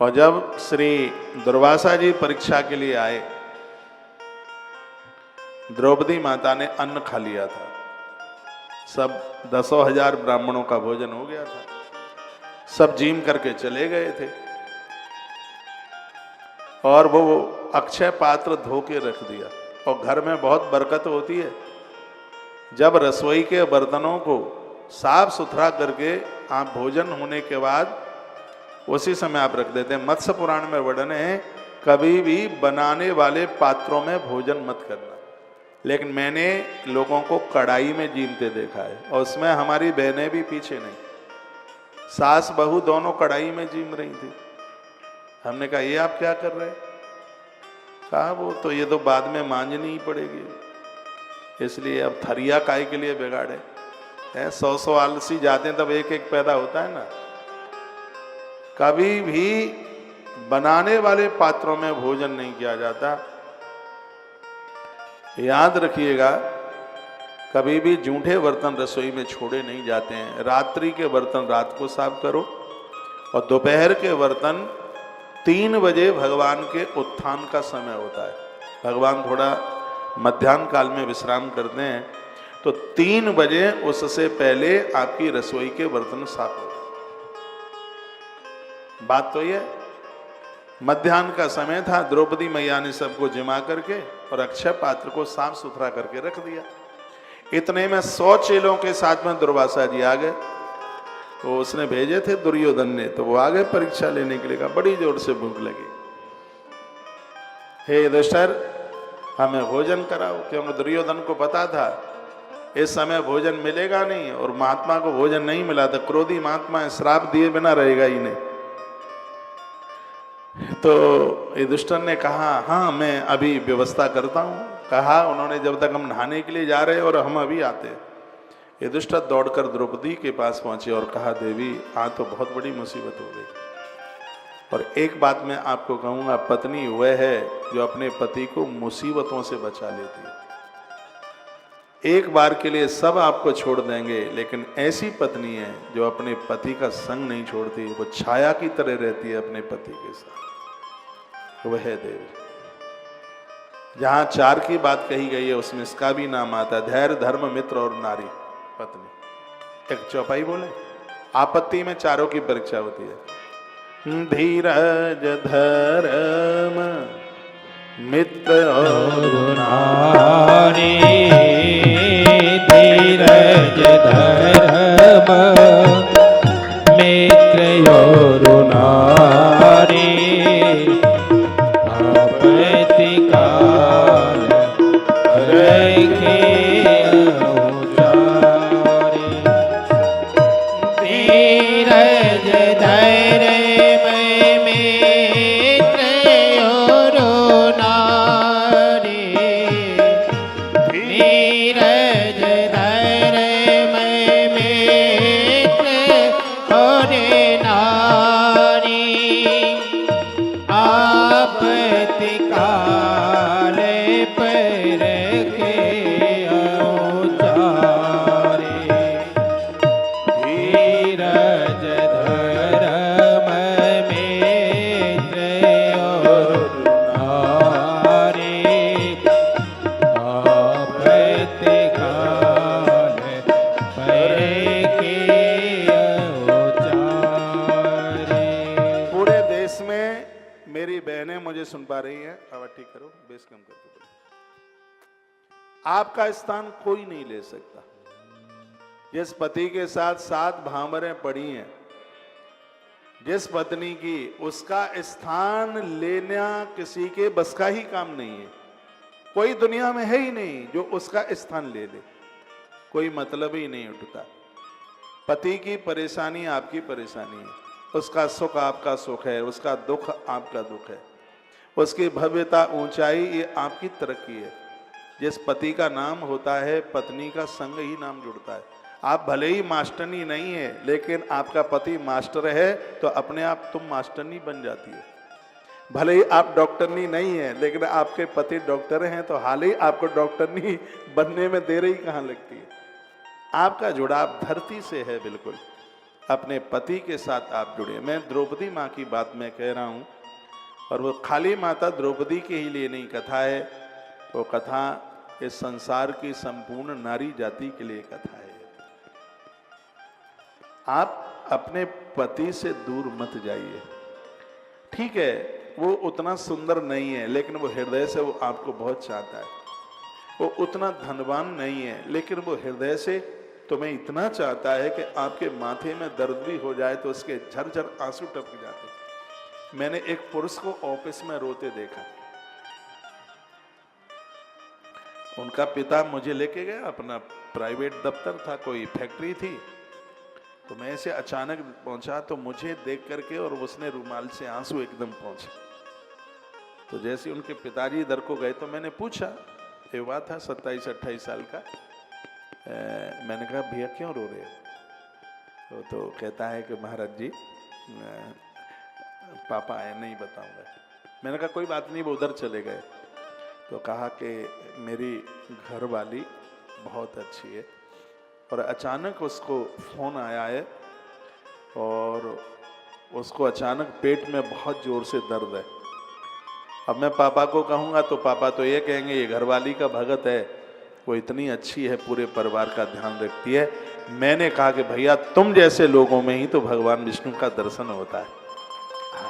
और जब श्री दुर्वासा जी परीक्षा के लिए आए, द्रौपदी माता ने अन्न खा लिया था, सब 10,000 ब्राह्मणों का भोजन हो गया था, सब जीम करके चले गए थे और वो अक्षय पात्र धो के रख दिया। और घर में बहुत बरकत होती है, जब रसोई के बर्तनों को साफ सुथरा करके आप भोजन होने के बाद उसी समय आप रख देते हैं। मत्स्य पुराण में वर्णन है, कभी भी बनाने वाले पात्रों में भोजन मत करना। लेकिन मैंने लोगों को कढ़ाई में जीमते देखा है और उसमें हमारी बहनें भी पीछे नहीं, सास बहू दोनों कढ़ाई में जीम रही थी। हमने कहा ये आप क्या कर रहे हैं? कहा वो तो ये तो बाद में मांजनी ही पड़ेगी, इसलिए अब थरिया काय के लिए बिगाड़े हैं। 100 आलसी जाते हैं तब एक एक पैदा होता है ना। कभी भी बनाने वाले पात्रों में भोजन नहीं किया जाता। याद रखिएगा, कभी भी जूठे बर्तन रसोई में छोड़े नहीं जाते हैं। रात्रि के बर्तन रात को साफ करो और दोपहर के बर्तन 3 बजे भगवान के उत्थान का समय होता है। भगवान थोड़ा मध्याह्न काल में विश्राम करते हैं, तो 3 बजे उससे पहले आपकी रसोई के बर्तन साफ हो। बात तो ये मध्याह्न का समय था, द्रौपदी मैया ने सबको जिमा करके और अक्षय पात्र को साफ सुथरा करके रख दिया। इतने में 100 चेलों के साथ में दुर्वासा जी आ गए। तो उसने भेजे थे दुर्योधन ने, तो वो आ गए परीक्षा लेने के लिए। कहा बड़ी जोर से भूख लगी, हे युधिष्ठिर हमें भोजन कराओ, क्योंकि दुर्योधन को पता था इस समय भोजन मिलेगा नहीं, और महात्मा को भोजन नहीं मिला तो क्रोधी महात्मा श्राप दिए बिना रहेगा ही नहीं। तो युधिष्ठिर ने कहा हाँ मैं अभी व्यवस्था करता हूँ। कहा उन्होंने, जब तक हम नहाने के लिए जा रहे और हम अभी आते। युधिष्ठिर दौड़कर द्रौपदी के पास पहुंचे और कहा देवी आज तो बहुत बड़ी मुसीबत हो गई, और एक बात मैं आपको कहूँगा, पत्नी वह है जो अपने पति को मुसीबतों से बचा लेती है। एक बार के लिए सब आपको छोड़ देंगे, लेकिन ऐसी पत्नी है जो अपने पति का संग नहीं छोड़ती, वो छाया की तरह रहती है अपने पति के साथ, वह है देवी। जहां 4 की बात कही गई है उसमें इसका भी नाम आता है, धैर्य धर्म मित्र और नारी पत्नी। एक चौपाई बोले, आपत्ति में 4 की परीक्षा होती है। धीरज धर्म मित्र और नारी, धीरज धर्म मित्र और नारी, आपत्ति काल रखे उजारी। धीरज धर्म मित्र और नारी, धीरज धर्म मित्र और नारी, आपत्ति काल पर रखे उजारी। धीरज धर्म मित्र और नारी, आपत्ति काल पर रखे उजारी। पूरे देश में मेरी बहनें मुझे सुन पा रही हैं, आवाज ठीक करो, बेस कम करके बोलो। आपका स्थान कोई नहीं ले सकता। जिस पति के साथ 7 भामरें पड़ी हैं, जिस पत्नी की, उसका स्थान लेना किसी के बस का ही काम नहीं है। कोई दुनिया में है ही नहीं जो उसका स्थान ले ले, कोई मतलब ही नहीं उठता। पति की परेशानी आपकी परेशानी है, उसका सुख आपका सुख है, उसका दुख आपका दुख है, उसकी भव्यता ऊंचाई ये आपकी तरक्की है। जिस पति का नाम होता है, पत्नी का संग ही नाम जुड़ता है। आप भले ही मास्टरनी नहीं है, लेकिन आपका पति मास्टर है तो अपने आप तुम मास्टरनी बन जाती है। भले ही आप डॉक्टरनी नहीं है, लेकिन आपके पति डॉक्टर हैं तो हाल ही आपको डॉक्टरनी बनने में देर ही कहाँ लगती है। आपका जुड़ाव धरती से है बिल्कुल। अपने पति के साथ आप जुड़िए। मैं द्रौपदी माँ की बात मैं कह रहा हूँ, और वो खाली माता द्रौपदी के ही लिए नहीं कथा है, वो कथा इस संसार की संपूर्ण नारी जाति के लिए कथा है। आप अपने पति से दूर मत जाइए। ठीक है, वो उतना सुंदर नहीं है, लेकिन वो हृदय से वो आपको बहुत चाहता है। वो उतना धनवान नहीं है, लेकिन वो हृदय से तुम्हें इतना चाहता है कि आपके माथे में दर्द भी हो जाए तो उसके झरझर आंसू टपक जाते। मैंने एक पुरुष को ऑफिस में रोते देखा। उनका पिता मुझे लेके गया, अपना प्राइवेट दफ्तर था, कोई फैक्ट्री थी, तो मैं ऐसे अचानक पहुंचा तो मुझे देख करके और उसने रुमाल से आंसू एकदम पहुंचे। तो जैसे उनके पिताजी इधर को गए तो मैंने पूछा, युवा था 27-28 साल का, मैंने कहा भैया क्यों रो रहे हो? तो कहता है कि महाराज जी पापा आए, नहीं बताऊंगा। मैंने कहा कोई बात नहीं, वो उधर चले गए। तो कहा कि मेरी घरवाली बहुत अच्छी है, और अचानक उसको फोन आया है और उसको अचानक पेट में बहुत जोर से दर्द है। अब मैं पापा को कहूँगा तो पापा तो ये कहेंगे ये घरवाली का भगत है, वो इतनी अच्छी है, पूरे परिवार का ध्यान रखती है। मैंने कहा कि भैया तुम जैसे लोगों में ही तो भगवान विष्णु का दर्शन होता है।